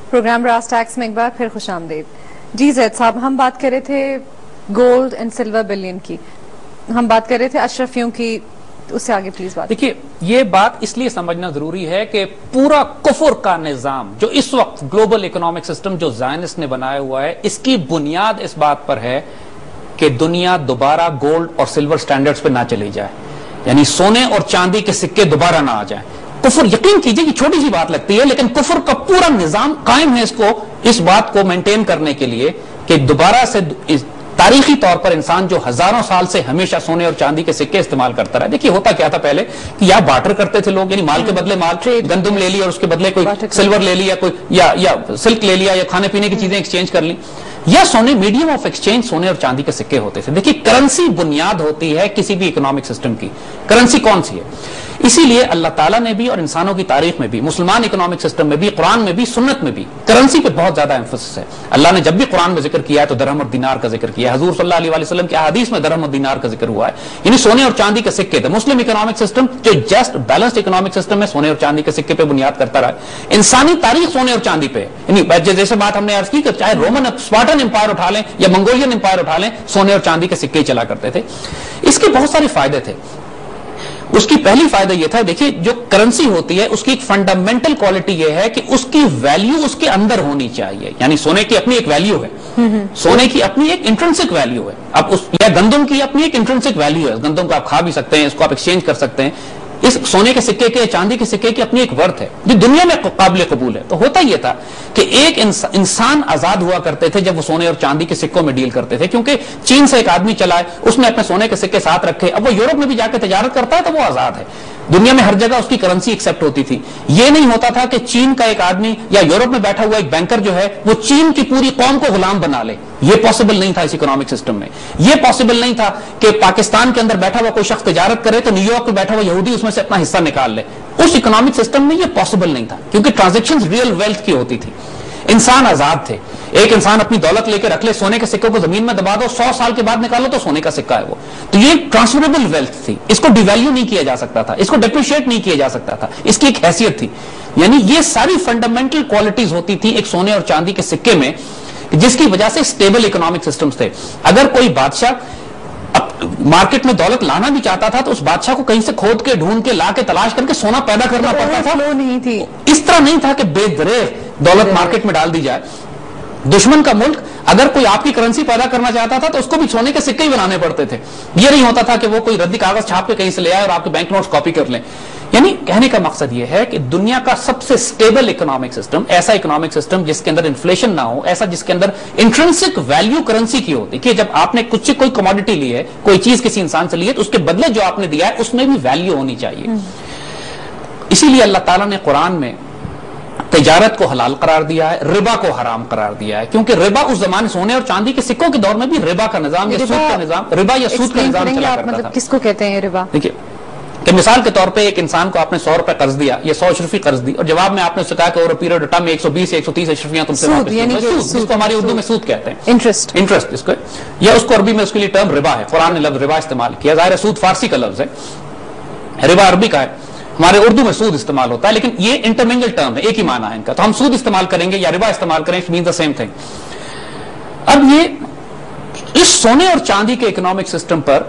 Programme راز tax میں ایک بار پھر خوش آمدید. جی زید صاحب، ہم بات کر رہے تھے گولڈ اینڈ سلور بلین کی، ہم بات کر رہے تھے اشرفیوں کی، اس سے آگے پلیز بات. دیکھیے، یہ بات اس لیے سمجھنا ضروری ہے کہ پورا کفر کا نظام جو اس وقت گلوبل اکنامک سسٹم جو زائنسٹ نے بنایا ہوا ہے، اس کی بنیاد اس بات پر ہے کہ دنیا دوبارہ گولڈ اور سلور سٹینڈرڈز پہ نہ چلی جائے، یعنی سونے اور چاندی کے سکے دوبارہ نہ آ جائیں. کفر، یقین کیجئے کہ چھوٹی سی بات لگتی ہے لیکن کفر کا پورا نظام قائم ہے اس بات کو مینٹین کرنے کے لیے کہ دوبارہ سے تاریخی طور پر انسان جو ہزاروں سال سے ہمیشہ سونے اور چاندی کے سکے استعمال کرتا رہا. دیکھیے ہوتا کیا تھا پہلے کہ یا بارٹر کرتے تھے لوگ، یعنی مال کے بدلے مال، گندم لے لیا اور اس کے بدلے کوئی سلور لے لیا، کوئی یا سلک لے لیا، یا کھانے پینے کی چیزیں ایکسچینج کر لی، یا سونے میڈیم آف ایکسچینج سونے اور چاندی کے سکے ہوتے تھے. دیکھیے کرنسی بنیاد ہوتی ہے کسی بھی اکنامک سسٹم کی. کرنسی کون سی ہے؟ اسی لیے اللہ تعالیٰ نے بھی اور انسانوں کی تاریخ میں بھی، مسلمان اکنامک سسٹم میں بھی، قرآن میں بھی، سنت میں بھی کرنسی پہ بہت زیادہ ایمفسس ہے. اللہ نے جب بھی قرآن میں ذکر کیا ہے تو درہم اور دینار کا ذکر کیا ہے. حضور صلی اللہ علیہ وسلم کی احادیث میں درہم اور دینار کا ذکر ہوا ہے، یعنی سونے اور چاندی کے سکے تھے. مسلم اکنامک سسٹم جو جسٹ بیلنسڈ اکنامک سسٹم ہے، سونے اور چاندی کے سکے پہ بنیاد کرتا رہا ہے. انسانی تاریخ سونے اور چاندی پہ، یعنی جیسے بات ہم نے عرض کی کہ چاہے رومن اسپارٹن امپائر اٹھا لیں یا منگولین امپائر اٹھا لیں، سونے اور چاندی کے سکے چلا کرتے تھے. اس کے بہت سارے فائدے تھے. اس کی پہلی فائدہ یہ تھا، دیکھیے جو کرنسی ہوتی ہے اس کی ایک فنڈامنٹل کوالٹی یہ ہے کہ اس کی ویلیو اس کے اندر ہونی چاہیے. یعنی سونے کی اپنی ایک ویلیو ہے، سونے کی اپنی ایک انٹرنسک ویلیو ہے. اب یا گندم کی اپنی ایک انٹرنسک ویلیو ہے، گندم کو آپ کھا بھی سکتے ہیں، اس کو آپ ایکسچینج کر سکتے ہیں. اس سونے کے سکے کے، چاندی کے سکے کی اپنی ایک ورتھ ہے جو دنیا میں قابل قبول ہے. تو ہوتا یہ تھا کہ ایک انسان آزاد ہوا کرتے تھے جب وہ سونے اور چاندی کے سکوں میں ڈیل کرتے تھے، کیونکہ چین سے ایک آدمی چلا ہے، اس نے اپنے سونے کے سکے ساتھ رکھے، اب وہ یورپ میں بھی جا کے تجارت کرتا ہے تو وہ آزاد ہے. دنیا میں ہر جگہ اس کی کرنسی ایکسپٹ ہوتی تھی. یہ نہیں ہوتا تھا کہ چین کا ایک آدمی یا یورپ میں بیٹھا ہوا ایک بینکر جو ہے وہ چین کی پوری قوم کو غلام بنا لے. یہ پاسبل نہیں تھا اس اکنامک سسٹم میں. یہ پاسبل نہیں تھا کہ پاکستان کے اندر بیٹھا ہوا کوئی شخص تجارت کرے تو نیو یارک میں بیٹھا ہوا یہودی اس میں سے اپنا حصہ نکال لے. اس اکنامک سسٹم میں یہ پاسبل نہیں تھا کیونکہ ٹرانزیکشن ریئل ویلتھ کی ہوتی تھی. انسان آزاد تھے. ایک انسان اپنی دولت لے کے رکھ لے، سونے کے سکوں کو زمین میں دبا دو، 100 سال کے بعد نکالو تو سونے کا سکہ ہے وہ. تو یہ ٹرانسفربل ویلتھ تھی، اس کو ڈیویلیو نہیں کیا جا سکتا تھا، اس کو ڈیپریشیٹ نہیں کیا جا سکتا تھا، اس کی ایک حیثیت تھی. یعنی یہ ساری فنڈامنٹل کوالٹیز ہوتی تھی ایک سونے اور چاندی کے سکے میں، جس کی وجہ سے اسٹیبل اکنامک سسٹمز تھے. اگر کوئی بادشاہ مارکیٹ میں دولت لانا بھی چاہتا تھا تو اس بادشاہ کو کہیں سے کھود کے، ڈھونڈ کے، لا کے، تلاش کر کے سونا پیدا کرنا پڑتا تھا. نہیں تھی اس طرح نہیں تھا کہ بے دریغ دولت مارکیٹ میں ڈال دی جائے. دشمن کا ملک اگر کوئی آپ کی کرنسی پیدا کرنا چاہتا تھا تو اس کو بھی سونے کے سکے ہی بنانے پڑتے تھے. یہ نہیں ہوتا تھا کہ وہ کوئی ردی کاغذ چھاپ کے کہیں سے لے آئے اور آپ کے بینک نوٹس کاپی کر لیں. یعنی کہنے کا مقصد یہ ہے کہ دنیا کا سب سے سٹیبل اکنامک سسٹم، ایسا اکنامک سسٹم جس کے اندر انفلیشن نہ ہو، ایسا جس کے اندر انٹرنسک ویلیو کرنسی کی ہوتی کہ جب آپ نے کوئی کموڈٹی لی ہے، کوئی چیز کسی انسان سے لی ہے تو اس کے بدلے جو آپ نے دیا ہے اس میں بھی ویلیو ہونی چاہیے. اسی لیے اللہ تعالیٰ نے قرآن میں تجارت کو حلال قرار دیا ہے، ربا کو حرام قرار دیا ہے. کیونکہ ربا اس زمانے سونے اور چاندی کے سکوں کے دور میں بھی ربا کا نظام یا سود کا نظام، ربا یا سود کا نظام چلا کرتا تھا. کس کو کہتے ہیں ربا؟ دیکھیے کہ مثال کے طور پہ ایک انسان کو آپ نے 100 روپے قرض دیا یا 100 اشرفی قرض دی اور جواب میں آپ نے اس سے کہا کہ اوور پیریڈ آف ٹائم میں 120 یا 130 اشرفیاں تم سے واپس لوں گا. جس کو ہماری اردو میں سود کہتے ہیں، انٹرسٹ اس کو، یا اس کو عربی میں اس کے لیے ٹرم ربا ہے. قرآن نے لفظ ربا استعمال کیا. ظاہر ہے سود فارسی کا لفظ ہے، ربا عربی کا ہے، ہمارے اردو میں سود استعمال ہوتا ہے لیکن یہ انٹرمنگل ٹرم ہے، ایک ہی معنی ہے ان کا. تو ہم سود استعمال کریں گے یا ربا استعمال کریں، it means the same thing. اب یہ اس سونے اور چاندی کے اکنامک سسٹم پر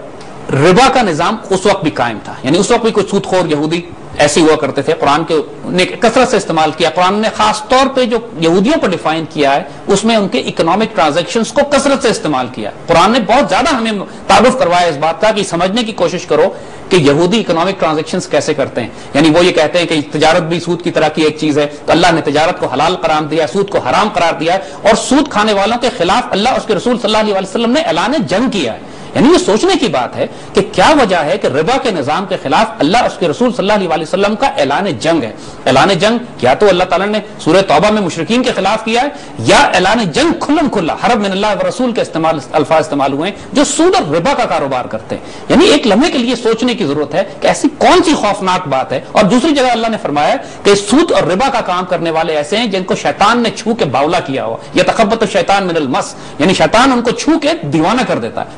ربا کا نظام اس وقت بھی قائم تھا. یعنی اس وقت بھی کوئی سود خور یہودی ایسے ہوا کرتے تھے. قرآن کے نے کثرت سے استعمال کیا. قرآن نے خاص طور پہ جو یہودیوں پر ڈیفائن کیا ہے اس میں ان کے اکنامک ٹرانزیکشنز کو کثرت سے استعمال کیا. قرآن نے بہت زیادہ ہمیں تعارف کروایا اس بات کا کہ سمجھنے کی کوشش کرو کہ یہودی اکنامک ٹرانزیکشنز کیسے کرتے ہیں. یعنی وہ یہ کہتے ہیں کہ تجارت بھی سود کی طرح کی ایک چیز ہے، تو اللہ نے تجارت کو حلال قرار دیا، سود کو حرام قرار دیا ہے، اور سود کھانے والوں کے خلاف اللہ اس کے رسول صلی اللہ علیہ وسلم نے اعلان جنگ کیا ہے. یعنی یہ سوچنے کی بات ہے کہ کیا وجہ ہے کہ ربا کے نظام کے خلاف اللہ اس کے رسول صلی اللہ علیہ وسلم کا اعلان جنگ ہے. اعلان جنگ یا تو اللہ تعالیٰ نے سورہ توبہ میں مشرکین کے خلاف کیا ہے، یا اعلان جنگ کھلم کھلا حرب من اللہ و رسول کے الفاظ استعمال ہوئے ہیں جو سود اور ربا کا کاروبار کرتے ہیں. یعنی ایک لمحے کے لیے سوچنے کی ضرورت ہے کہ ایسی کون سی خوفناک بات ہے. اور دوسری جگہ اللہ نے فرمایا کہ سود اور ربا کا کام کرنے والے ایسے ہیں جن کو شیطان نے چھو کے باولا کیا ہوا، یا تخبط الشیطان من المس، یعنی شیطان ان کو چھو کے دیوانہ کر دیتا ہے،